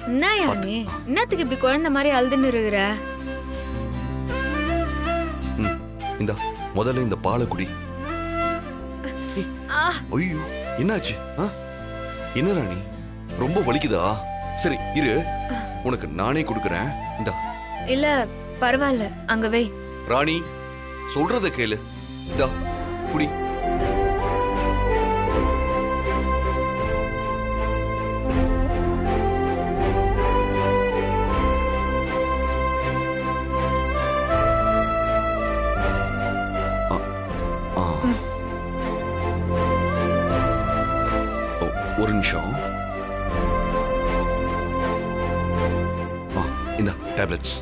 என்னயா நீ என்னத்துக்கு இப்படி குழந்தை மாதிரி அழுதுன்னு இருக்கிற? இந்த முதல்ல இந்த பாலை குடி. ஐயோ என்னாச்சு? என்ன ராணி, ரொம்ப வலிக்குதா? சரி இரு, உனக்கு நானே கொடுக்கறேன். இந்த இல்ல பரவாயில்ல, அங்க வை. ராணி சொல்றத கேளு. இந்த குடி. ஒரு நிமிஷம். இந்த டேப்லெட்ஸ்.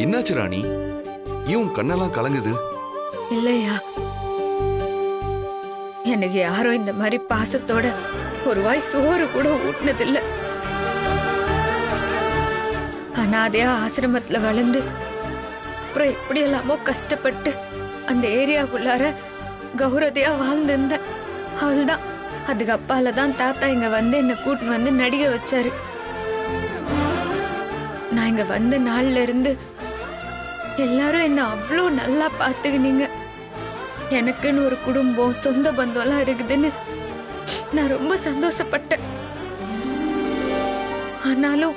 என்னாச்சு ராணி, ஏன் கண்ணெல்லாம் கலங்குது? இல்லையா, எனக்கு யாரும் இந்த மாதிரி பாசத்தோட ஒரு வாய் சோறு கூட ஊட்டினதில்ல. அனாதையா ஆசிரமத்துல வளர்ந்து அப்புறம் எப்படி எல்லாமோ கஷ்டப்பட்டு அந்த ஏரியாக்குள்ளார கௌரதையா வாழ்ந்திருந்தேன். அவள்தான் அதுக்கு அப்பாலதான் தாத்தா இங்க வந்து என்ன கூட்டின்னு வந்து நடிகை வச்சாரு. நான் இங்க வந்த நாள்ல இருந்து எல்லாரும் என்ன அவ்வளோ நல்லா பாத்துக்கினீங்க. எனக்குன்னு ஒரு குடும்பம், சொந்த பந்தம் எல்லாம் இருக்குதுன்னு நான் ரொம்ப சந்தோஷப்பட்டேன். ஆனாலும்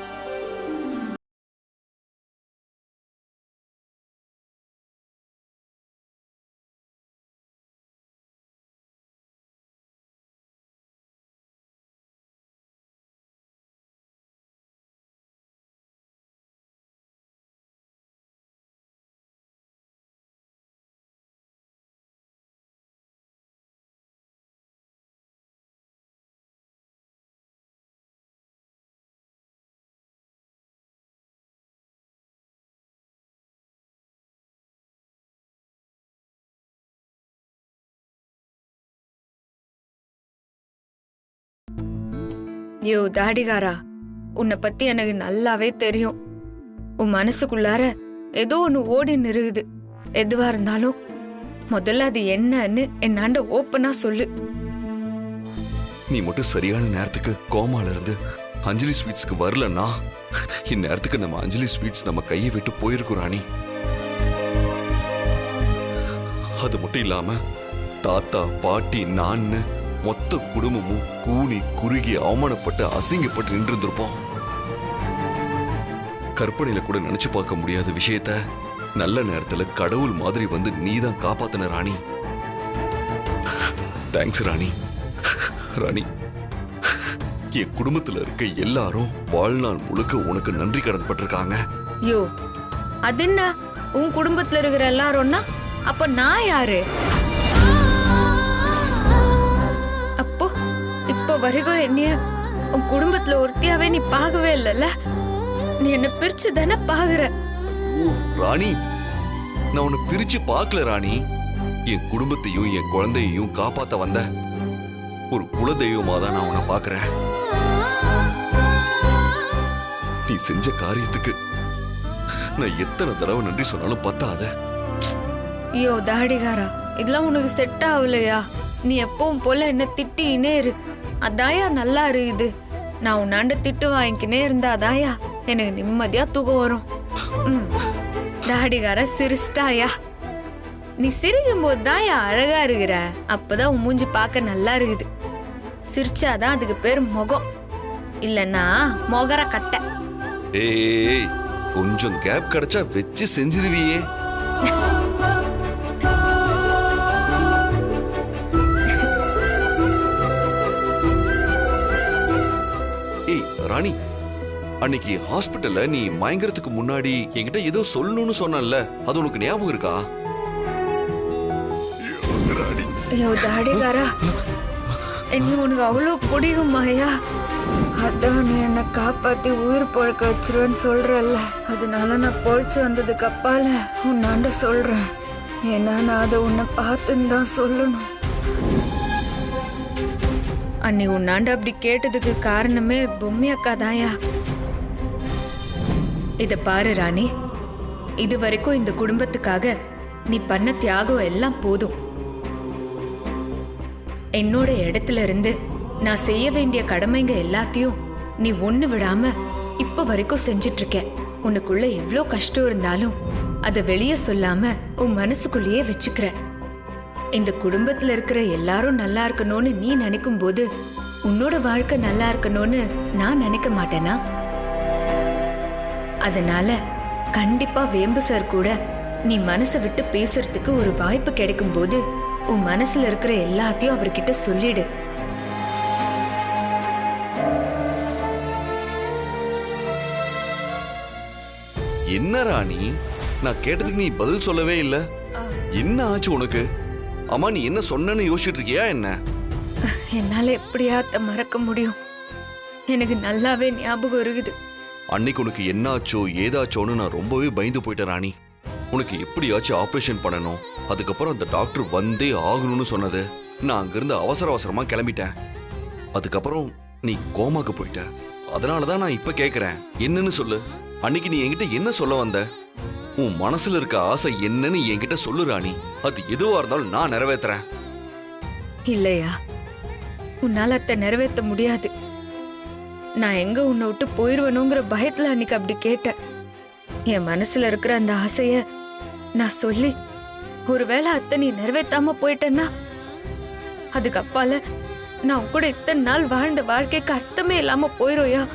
யோ தாடிகாரா, உன்னை பத்தி எனக்கு நல்லாவே தெரியும். உன் மனசுக்குள்ளார ஏதோ ஒண்ணு ஓடின்னு இருக்குது. எதுவா இருந்தாலும் முதல்ல அது என்னன்னு என்னாண்ட ஓப்பனா சொல்லு. நீ மட்டும் சரியான நேரத்துக்கு கோமால இருந்து அஞ்சலி ஸ்வீட்ஸ்க்கு வரலன்னா இந்நேரத்துக்கு நம்ம அஞ்சலி ஸ்வீட்ஸ் நம்ம கையை விட்டு போயிருக்கோம் ராணி. அது மட்டும் இல்லாம தாத்தா பாட்டி நான்னு மொத்த குடும்பமும் கூனி குறுகி அவமானப்பட்டு அசிங்கப்பட்டு நின்று இருந்திருப்போம். கற்பனையில கூட நினைச்சு பார்க்க முடியாத விஷயத்த நல்ல நேரத்துல கடவுள் மாதிரி வந்து நீதான் காப்பாத்தின ராணி. தேங்க்ஸ் ராணி. ராணி, என் குடும்பத்துல இருக்க எல்லாரும் வாழ்நாள் முழுக்க உனக்கு நன்றி கடன் பட்டிருக்காங்க. யோ அது என்ன, உன் குடும்பத்துல இருக்கிற எல்லாரும்னா அப்ப நான் யாரு? அப்போ இப்போ வரைக்கும் என்னைய உன் குடும்பத்துல ஒருத்தியாவே நீ பார்க்கவே இல்லைல்ல. நீ என்ன பிரிச்சு தானே பாக்குற. ராணி, நான் உன்னை பிரிச்சு பார்க்கல ராணி. என் குடும்பத்தையும் என் குழந்தையையும் காப்பாத்த வந்த ஒரு குலதெய்வமா தான் நான் உன்னை பாக்குறேன். நீ செஞ்ச காரியத்துக்கு நான் எத்தனை தடவை நன்றி சொன்னாலும் பத்தாத. ஐயோ தாடிகாரா, இதெல்லாம் உனக்கு செட் ஆகலையா? நீ எப்பவும் போல என்ன திட்டினே இரு, அதாயா நல்லா இருக்குது. நான் உன்னாண்ட திட்டு வாங்கிக்கினே இருந்தாதாயா எனக்கு நிம்மதியா தூக்கம் வரும். தாடிகார சிரிச்சிட்டாயா. நீ சிரிக்கும் போது தாயா அழகா இருக்கிற. அப்பதான் உன் மூஞ்சி பார்க்க நல்லா இருக்குது. சிரிச்சாதான் அதுக்கு பேர் முகம், இல்லன்னா மொகர கட்டை. ஏய், கொஞ்சம் கேப் கிடைச்சா வச்சு செஞ்சிருவியே. ஏய் ராணி, அன்னைக்கு ஹாஸ்பிட்டல்ல நீ மயங்கறதுக்கு முன்னாடி என்கிட்ட ஏதோ சொல்லணும்னு சொன்னல, அது உனக்கு ஞாபகம் இருக்கா? ஐயோ தாடிகாரா, என்ன உனக்கு அவ்வளவு பிடிக்குமாயா? அதான் நீ என்ன காப்பாத்தி உயிர் பொழக்க வச்சிருவேன்னு சொல்றல்ல, அதனால நான் பொழைச்சு வந்ததுக்கு அப்பால உன்னாண்ட சொல்றேன். ஏன்னா நான் அதை உன்னை பார்த்துன்னு தான் சொல்லணும். அன்னி உன்னாண்ட அப்படி கேட்டதுக்கு காரணமே பொம்மி அக்கா தாயா. இத பாரு ராணி, இது வரைக்கும் இந்த குடும்பத்துக்காக நீ பண்ண தியாகம் எல்லாம் போதும். என்னோட இடத்துல இருந்து நான் செய்ய வேண்டிய கடமைங்க எல்லாத்தையும் நீ ஒண்ணு விடாம இப்ப வரைக்கும் செஞ்சிட்டு இருக்க. உனக்குள்ள எவ்வளோ கஷ்டம் இருந்தாலும் அதை வெளியே சொல்லாம உன் மனசுக்குள்ளேயே வச்சுக்கிற. இந்த குடும்பத்துல இருக்கிற எல்லாரும் நல்லா இருக்கணும்னு நீ நினைக்கும் போது உன்னோட வாழ்க்கை நல்லா இருக்கணும்னு நான் நினைக்க மாட்டேனா? அதனால கண்டிப்பா வேம்பு சார் கூட நீ மனசை விட்டு பேசுறதுக்கு ஒரு வாய்ப்பு கிடைக்கும் போது உன் மனசுல இருக்கிற எல்லாத்தையும் அவர்கிட்ட சொல்லிடு. என்ன ராணி, நான் கேட்டதுக்கு நீ பதில் சொல்லவே இல்ல. என்ன ஆச்சு உனக்கு? அம்மா நீ என்ன சொன்னேன்னு யோசிச்சுட்டு இருக்கியா என்ன? என்னால எப்படியா மறக்க முடியும்? எனக்கு நல்லாவே ஞாபகம் இருக்குது. அன்னைக்கு உனக்கு என்ன ஆச்சோ ஏதாச்சோன்னு நான் ரொம்பவே பயந்து போயிட்டேன் ராணி. உனக்கு எப்படியாச்சும் ஆபரேஷன் பண்ணணும், அதுக்கப்புறம் அந்த டாக்டர் வந்தே ஆகணும்னு சொன்னது. நான் அங்கிருந்து அவசர அவசரமா கிளம்பிட்டேன். அதுக்கப்புறம் நீ கோமாக்கு போயிட்ட. அதனாலதான் நான் இப்ப கேக்குறேன், என்னன்னு சொல்லு. அன்னைக்கு நீ என்கிட்ட என்ன சொல்ல வந்த? உன் மனசுல இருக்க ஆசை என்னன்னு என்கிட்ட சொல்லு ராணி. அது எதுவா இருந்தாலும் நான் நிறைவேற்றுறேன். இல்லையா, உன்னால அத்தை நிறைவேற்ற முடியாது. நான் எங்க உன்னை விட்டு போயிருவனுங்கிற பயத்துல அன்னைக்கு அப்படி கேட்டேன். என் மனசுல இருக்கிற அந்த ஆசைய நான் சொல்லி ஒருவேளை அத்தை நீ நிறைவேற்றாம போயிட்டேன்னா அதுக்கு அப்பால நான் உன் கூட இத்தனை நாள் வாழ்ந்த வாழ்க்கைக்கு அர்த்தமே இல்லாம போயிருயா.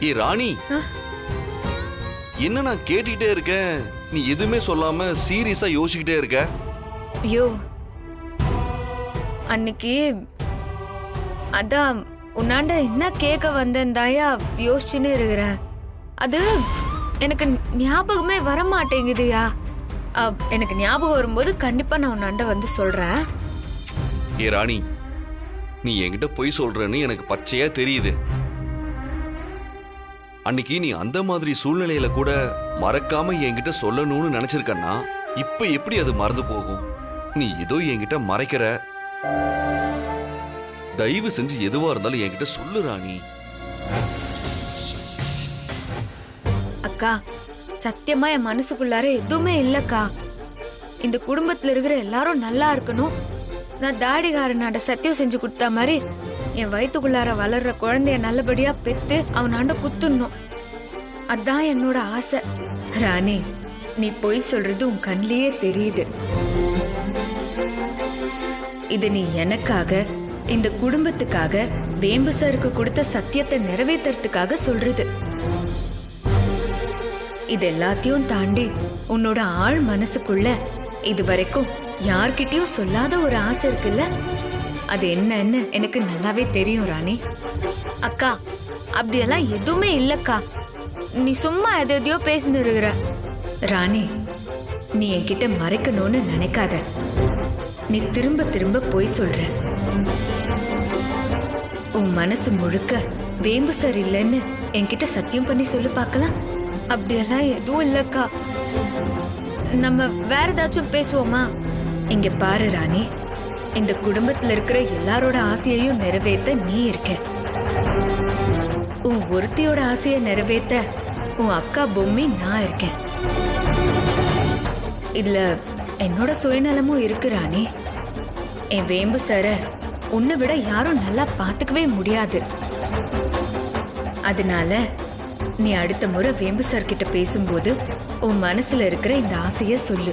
ஏ ராணி, என்ன நான் கேட்டுக்கிட்டே இருக்கேன், நீ எதுவுமே சொல்லாம சீரியஸா யோசிச்சுக்கிட்டே இருக்க? ஐயோ, அன்னைக்கு அதான் உன்னாண்ட என்ன கேட்க வந்தேன் தாயா யோசிச்சுன்னு இருக்கிற. அது எனக்கு ஞாபகமே வர மாட்டேங்குதுயா. எனக்கு ஞாபகம் வரும்போது கண்டிப்பா நான் உன்னாண்ட வந்து சொல்றேன். ஏ ராணி, நீ என்கிட்ட பொய் சொல்றன்னு எனக்கு பச்சையா தெரியுது. அன்னைக்கு நீ அந்த மாதிரி சூழ்நிலையில கூட மறக்காம என்கிட்ட சொல்லணும்னு நினைச்சிருக்கன்னா இப்ப எப்படி அது மறந்து போகும்? நீ ஏதோ என்கிட்ட மறைக்கிற. தயவு செஞ்சு எதுவா இருந்தாலும் என்கிட்ட சொல்லு ராணி. அக்கா, சத்தியமா என் மனசுக்குள்ளார எதுவுமே இல்லக்கா. இந்த குடும்பத்துல இருக்கிற எல்லாரும் நல்லா இருக்கணும். நான் தாடிகாரனாட சத்தியம் செஞ்சு கொடுத்த மாதிரி என் வயிற்றுக்குள்ளார வளர்ற குழந்தைய நல்லபடியா பெத்து அவனாண்ட குத்துடணும். அதான் என்னோட ஆசை. ராணி, நீ பொய் சொல்றது உன் கண்ணிலேயே தெரியுது. இது நீ எனக்காக, இந்த குடும்பத்துக்காக, வேம்பு சாருக்கு கொடுத்த சத்தியத்தை நிறைவேற்றுறதுக்காக சொல்றது. இது எல்லாத்தையும் தாண்டி உன்னோட ஆழ் மனசுக்குள்ள இது வரைக்கும் யார்கிட்டயும் சொல்லாத ஒரு ஆசை இருக்குல்ல, அது என்னன்னு எனக்கு நல்லாவே தெரியும் ராணி. அக்கா, அப்படியெல்லாம் எதுவுமே இல்லக்கா. நீ சும்மா எதையோ பேசின்னு இருக்கிற. ராணி, நீ என்கிட்ட மறைக்கணும்னு நினைக்காத. நீ திரும்ப திரும்ப பொய் சொல்ற. உன் மனசு முழுக்க வேம்பு சார் இல்லைன்னு என்கிட்ட சத்தியம் பண்ணி சொல்லு பார்க்கலாம். அப்படியெல்லாம் எதுவும் இல்லக்கா. நம்ம வேற ஏதாச்சும் பேசுவோமா? இங்க பாரு ராணி, இந்த குடும்பத்துல இருக்கிற எல்லாரோட ஆசையையும் நிறைவேற்ற நீ இருக்க. உன் ஒருத்தியோட ஆசையை நிறைவேற்ற உன் அக்கா பொம்மி நான் இருக்கேன். இதுல என்னோட சுயநலமும் இருக்கு ராணி. என் வேம்பு சார உன்னை விட யாரும் நல்லா பாத்துக்கவே முடியாது. அதனால நீ அடுத்த முறை வேம்பு சார் கிட்ட பேசும்போது உன் மனசுல இருக்கிற இந்த ஆசைய சொல்லு.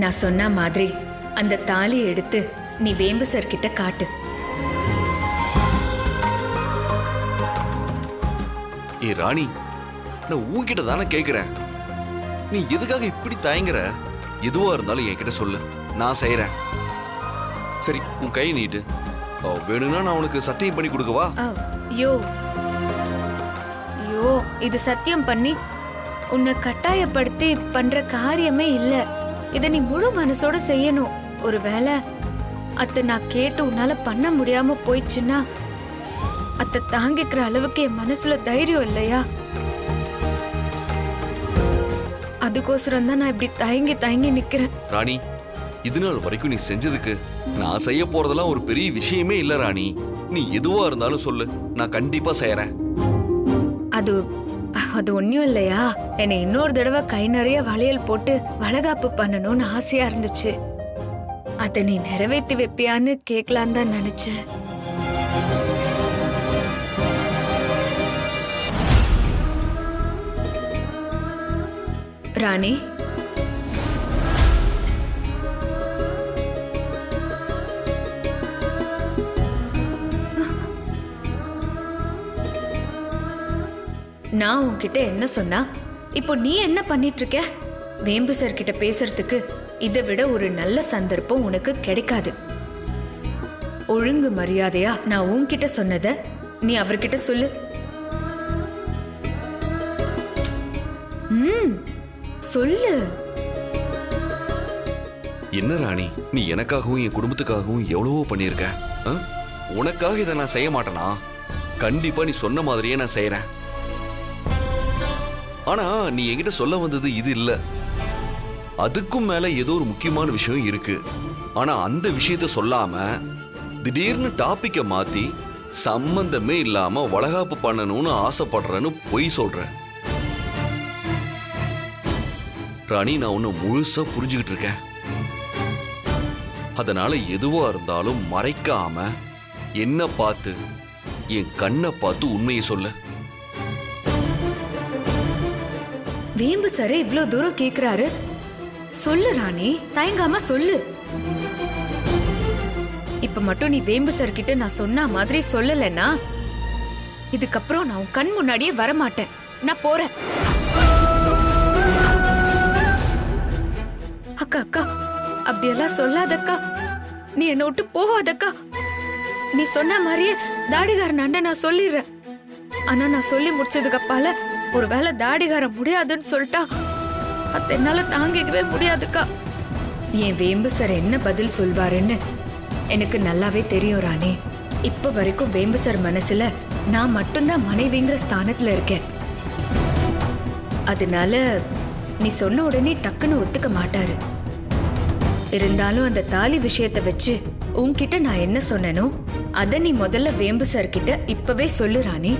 நான் சொன்ன மாதிரி அந்த தாலியை எடுத்து நீ வேம்பு சார் கிட்ட காட்டு. ஏ ராணி, நான் உன்கிட்ட தானே கேக்குறேன். நீ எதுக்காக இப்படி தயங்குற? எதுவா இருந்தாலும் என்கிட்ட சொல்லு, நான் செய்யறேன். சரி, உன் கை நீட்டு. வேணும்னா நான் உனக்கு சத்தியம் பண்ணி கொடுக்கவா? யோ யோ, இது சத்தியம் பண்ணி உன்னை கட்டாயப்படுத்தி பண்ற காரியமே இல்ல. இத நீ முழு மனசோட செய்யணும். ஒருவேளை அத்தை நான் கேட்டு உன்னால பண்ண முடியாம போயிடுச்சுன்னா அத்தை தாங்கிக்கிற அளவுக்கு என் மனசுல தைரியம் இல்லையா? அதுக்கோசரம் தான் நான் இப்படி தயங்கி தயங்கி நிக்கிறேன். ராணி, இது நாள் வரைக்கும் நீ செஞ்சதுக்கு நான் செய்ய போறதெல்லாம் ஒரு பெரிய விஷயமே இல்ல ராணி. நீ எதுவா இருந்தாலும் சொல்லு, நான் கண்டிப்பா செய்யறேன். அது அது ஒன்னும் இல்லையா, என்னை இன்னொரு தடவை கை நிறைய வளையல் போட்டு வளகாப்பு பண்ணணும்னு ஆசையா இருந்துச்சு. அதை நீ நிறைவேற்றி வைப்பியான்னு கேட்கலாம் தான் நினைச்சேன். ராணி, நான் உன்கிட்ட என்ன சொன்னா, இப்போ நீ என்ன பண்ணிட்டு இருக்க? வேம்பு சார் கிட்ட பேசுறதுக்கு இதை விட ஒரு நல்ல சந்தர்ப்பம் உனக்கு கிடைக்காது. ஒழுங்கு மரியாதையா நான் உன்கிட்ட சொன்னத நீ அவர்கிட்ட சொல்லு. சொல்லு. என்ன ராணி, நீ எனக்காகவும் என் குடும்பத்துக்காகவும் எவ்வளவோ பண்ணியிருக்க. உனக்காக இதை நான் செய்ய மாட்டேனா? கண்டிப்பா நீ சொன்ன மாதிரியே நான் செய்யறேன். ஆனா நீ என்கிட்ட சொல்ல வந்தது இது இல்ல. அதுக்கும் மேல ஏதோ ஒரு முக்கியமான விஷயம் இருக்கு. ஆனா அந்த விஷயத்த சொல்லாம திடீர்னு டாபிக்க மாத்தி சம்பந்தமே இல்லாம வளகாப்பு பண்ணணும்னு ஆசைப்படுறேன்னு பொய் சொல்ற. ராணி, நான் உன்னை முழுசா புரிஞ்சுக்கிட்டு இருக்கேன். அதனால எதுவா இருந்தாலும் மறைக்காம என்ன பார்த்து, என் கண்ணை பார்த்து உண்மையை சொல்ல. வேம்பு சார் இவ்ளோ தூரம் கேக்குறாரு, சொல்லு ராணி, தயங்காம சொல்லு. இப்ப மட்டும் நீ வேம்பு சார் கிட்ட நான் சொன்ன மாதிரி சொல்லலன்னா இதுக்கப்புறம் நான் உன் கண் முன்னாடியே வரமாட்டேன். நான் போறேன். அக்கா அக்கா, அப்படியெல்லாம் சொல்லாதக்கா. நீ என்னை விட்டு போவாதக்கா. நீ சொன்ன மாதிரியே தாடிகாரனாண்ட நான் சொல்லிடுறேன். ஆனா நான் சொல்லி முடிச்சதுக்கு அப்பால ஒருவேளை தாடிகாரன் முடியாதுன்னு சொல்லிட்டா அத்த என்னால தாங்கிக்கவே முடியாதுக்கா. என் வேம்பு சார் என்ன பதில் சொல்வாருன்னு எனக்கு நல்லாவே தெரியும் ராணி. இப்ப வரைக்கும் வேம்பு சார் மனசுல நான் மட்டும்தான் மனைவிங்கிற ஸ்தானத்துல இருக்கேன். அதனால நீ சொன்ன உடனே டக்குன்னு ஒத்துக்க மாட்டாரு. இருந்தாலும் அந்த தாலி விஷயத்தை வச்சு உன்கிட்ட நான் என்ன சொன்னனோ அத நீ முதல்ல வேம்பு சார் கிட்ட இப்பவே சொல்லு ராணி.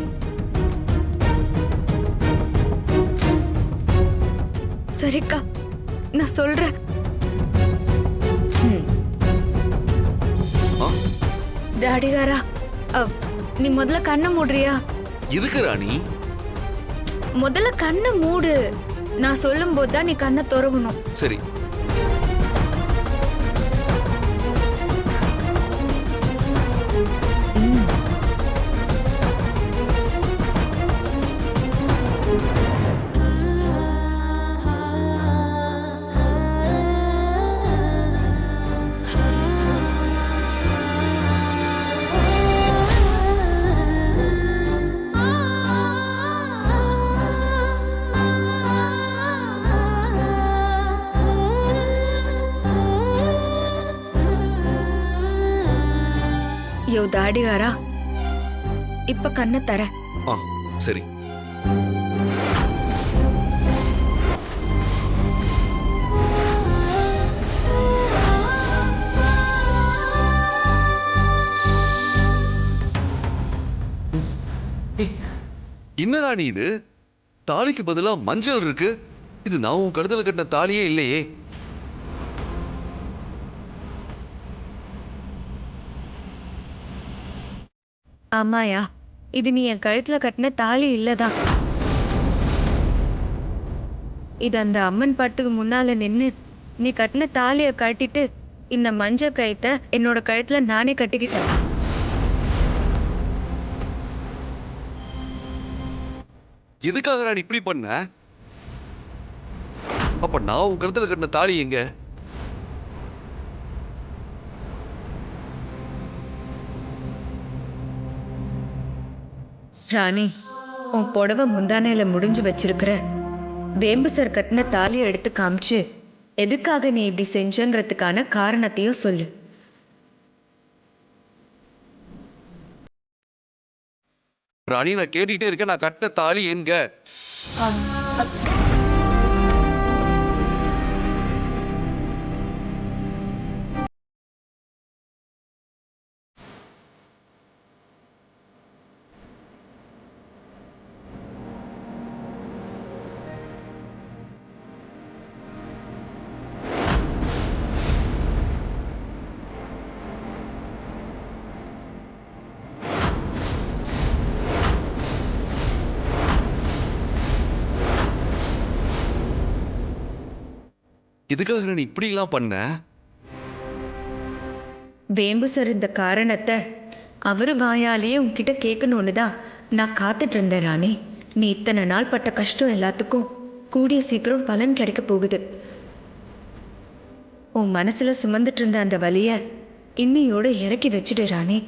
சரிக்கா, நான் சொல்றேன். தாடிகாரா, நீ முதல்ல கண்ணை மூடுறியா? எதுக்கு ராணி? முதல்ல கண்ணை மூடு. நான் சொல்லும் போதுதான் நீ கண்ணை திறக்கணும். சரி. யோ தாடிகாரா, இப்ப கண்ணை தர. சரி. என்ன ராணி இது? தாலிக்கு பதிலா மஞ்சள் இருக்கு. இது நான் உன் கழுத்துல கட்டின தாலியே இல்லையே. ஆமாயா, இது நீ என் கழுத்துல கட்டின தாலி இல்லதான். இது அந்த அம்மன் படத்துக்கு முன்னால நின்னு நீ கட்டின தாலிய கட்டிட்டு இந்த மஞ்ச கயித்தை என்னோட கழுத்துல நானே கட்டிக்கிட்டேன். எதுக்காக ராணி இப்படி பண்ண? அப்ப நான் உன் கழுத்துல கட்டின தாலி எங்க? ராணி, உன் புடவை முந்தானையில முடிஞ்சு வச்சிருக்கிற வேம்பு சார் கட்டின தாலியை எடுத்து காமிச்சு எதுக்காக நீ இப்படி செஞ்சங்கிறதுக்கான காரணத்தையும் சொல்லு. ராணி, நான் கேட்டுக்கிட்டே இருக்கேன். நான் கட்டின தாலி எங்க? எதுக்காக நீ இப்படி எல்லாம் பண்ண? வேம்பு சார் இந்த காரணத்தை அவரு வாயாலேயே உன்கிட்ட கேட்கணும்னு தான் நான் காத்துட்டு இருந்தேன் ராணி. நீ இத்தனை நாள் பட்ட கஷ்டம் எல்லாத்துக்கும் கூடிய சீக்கிரம் பலன் கிடைக்க போகுது. உன் மனசுல சுமந்துட்டு இருந்த அந்த வலிய இன்னையோட இறக்கி வச்சுடு ராணி.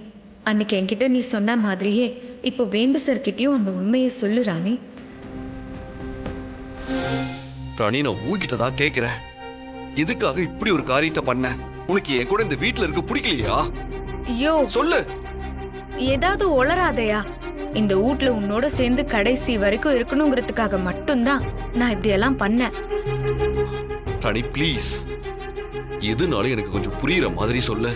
அன்னைக்கு என்கிட்ட நீ சொன்ன மாதிரியே இப்போ வேம்பு சார் கிட்டயும் அந்த உண்மையை சொல்லு ராணி. ராணி, நான் உன்கிட்ட தான் கேட்கிறேன். எதுக்காக இப்படி ஒரு காரியத்தை பண்ண? உனக்கு என் கூட இந்த வீட்ல இருக்க பிடிக்கலையா? ஐயோ சொல்லு. ஏதாவது உளராதையா? இந்த வீட்ல உன்னோட சேர்ந்து கடைசி வரைக்கும் இருக்கணுங்கிறதுக்காக மட்டும்தான் நான் இப்படி எல்லாம் பண்ணேன். ராணி ப்ளீஸ், எதுனாலும் எனக்கு கொஞ்சம் புரியுற மாதிரி சொல்லு.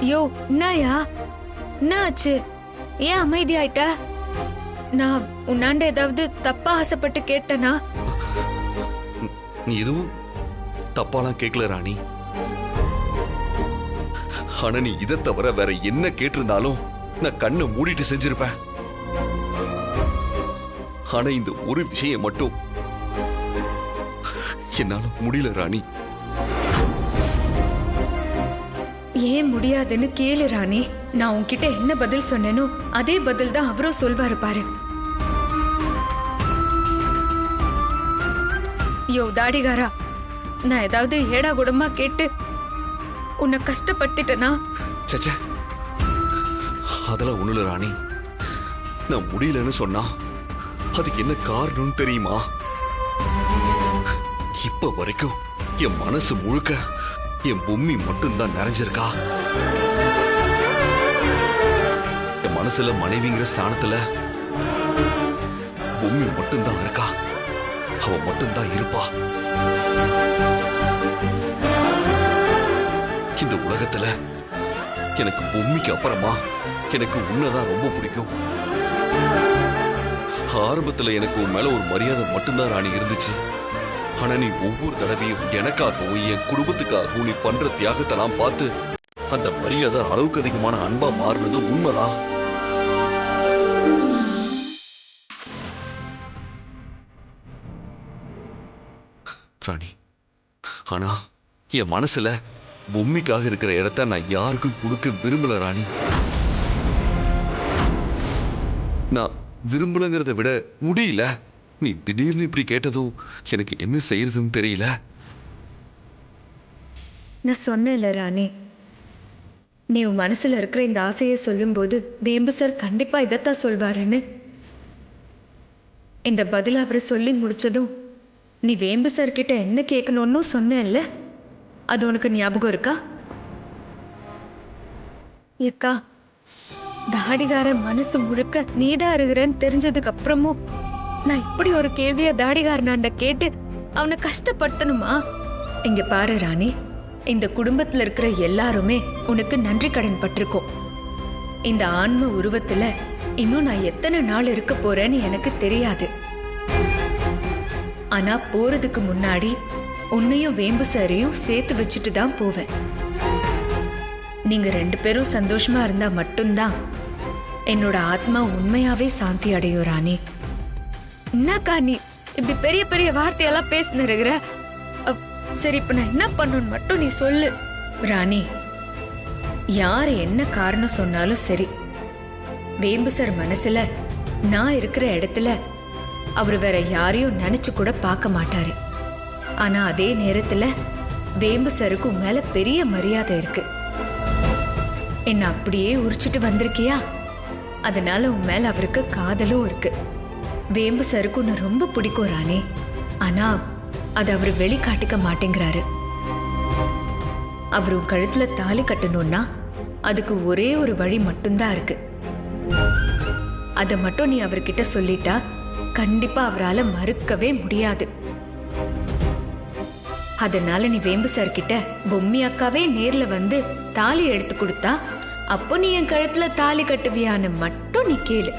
யோ என்னயா, என்ன ஆச்சு? ஏன் அமைதி ஆயிட்ட? நான் உன்னாண்ட ஏதாவது தப்பா ஆசைப்பட்டு கேட்டனா? நீ எதுவும் தப்பாலாம் கேட்கல ராணி. ஆனா நீ இதை தவிர வேற என்ன கேட்டிருந்தாலும் நான் கண்ணை மூடிட்டு செஞ்சிருப்பேன். ஆனா இந்த ஒரு விஷயம் மட்டும் என்னால முடியல ராணி. ஏன் முடியாதுன்னு கேளு ராணி. நான் உன்கிட்ட என்ன பதில் சொன்னேனோ அதே பதில் தான் அவரும் சொல்வாரு பாரு. யோ தாடிகாரா, நான் ஏதாவது ஏடா குடமா கேட்டு உன்னை கஷ்டப்படுத்திட்டனா? சச்ச, அதெல்லாம் ஒண்ணுல ராணி. நான் முடியலன்னு சொன்னா அதுக்கு என்ன காரணம் தெரியுமா? இப்ப வரைக்கும் என் மனசு முழுக்க என் பொம்மி மட்டும்தான் நிறைஞ்சிருக்கா. என் மனசுல மனைவிங்கிற ஸ்தானத்துல பொம்மி மட்டும்தான் இருக்கா. அவ மட்டும்தான் இருப்பா. இந்த உலகத்துல எனக்கு பொம்மிக்கு அப்புறமா எனக்கு உன்னதான் ரொம்ப பிடிக்கும். ஆரம்பத்துல எனக்கு உன் மேல ஒரு மரியாதை மட்டும்தான் ராணி இருந்துச்சு. ஆனா நீ ஒவ்வொரு தடவையும் எனக்காகவும் என் குடும்பத்துக்காகவும் நீ பண்ற தியாகத்தெல்லாம் பார்த்து அந்த மரியாதை அளவுக்கு அதிகமான அன்பா மாறினது உண்மைதான். ராணி, ஆனா என் மனசுல பொம்மிக்காக இருக்கிற இடத்த நான் யாருக்கும் கொடுக்க விரும்பல ராணி. நான் விரும்பலங்கிறத விட முடியல. நீ திடீர்னு இப்படி கேட்டதும் எனக்கு என்ன செய்யறதுன்னு தெரியல. நான் சொன்னேன்ல ராணி, நீ உன் மனசுல இருக்கிற இந்த ஆசையை சொல்லும்போது வேம்பு சார் கண்டிப்பா இதைத்தான் சொல்வாருன்னு. இந்த பதில் அவரை சொல்லி முடிச்சதும் நீ வேம்பு சார் கிட்ட என்ன கேட்கணும்னு சொன்னேன்ல, அது உனக்கு ஞாபகம் இருக்கா? ஏக்கா, தாடிகார மனசு முழுக்க நீதான் இருக்கிறன்னு தெரிஞ்சதுக்கு அப்புறமும் நான் இப்படி ஒரு கேள்விய தாடிகாரனாண்ட கேட்டு அவனை கஷ்டப்படுத்தணுமா? இங்க பாரு ராணி, இந்த குடும்பத்துல இருக்கிற எல்லாருமே உனக்கு நன்றி கடன் பட்டிருக்கோம். இந்த ஆன்ம உருவத்துல இன்னும் நான் எத்தனை நாள் இருக்க போறேன்னு எனக்கு தெரியாது. ஆனா போறதுக்கு முன்னாடி உன்னையும் வேம்பு சாரையும் சேர்த்து வச்சுட்டு தான் போவேன். நீங்க 2 பேரும் சந்தோஷமா இருந்தா மட்டும்தான் என்னோட ஆத்மா உண்மையாவே சாந்தி அடையும் ராணி. என்னக்கா நீ இப்படி பெரிய பெரிய வார்த்தையெல்லாம் பேசினிருக்கிற? சரி, இப்ப நான் என்ன பண்ணணும்னு மட்டும் நீ சொல்லு. ராணி, யார் என்ன காரணம் சொன்னாலும் சரி, வேம்பு சார் மனசுல நான் இருக்கிற இடத்துல அவர் வேற யாரையும் நினைச்சு கூட பார்க்க மாட்டாரு. ஆனா அதே நேரத்துல வேம்பு சாருக்கு உன் மேல பெரிய மரியாதை இருக்கு. என்ன அப்படியே உரிச்சிட்டு வந்திருக்கியா? அதனால உன் மேல அவருக்கு காதலும் இருக்கு. வேம்பு சாருக்கு உன்னை ரொம்ப பிடிக்கும் ராணி. ஆனா அது அவரு வெளிக்காட்டிக்க மாட்டேங்கிறாரு. அவர் உன் கழுத்துல தாலி கட்டணும்னா அதுக்கு ஒரே ஒரு வழி மட்டும்தான் இருக்கு. அதை மட்டும் நீ அவர்கிட்ட சொல்லிட்டா கண்டிப்பா அவரால மறுக்கவே முடியாது. அதனால நீ வேம்பு சார் கிட்ட பொம்மி அக்காவே நேர்ல வந்து தாலி எடுத்து கொடுத்தா அப்போ நீ என் கழுத்துல தாலி கட்டுவியான்னு மட்டும் நீ கேளு.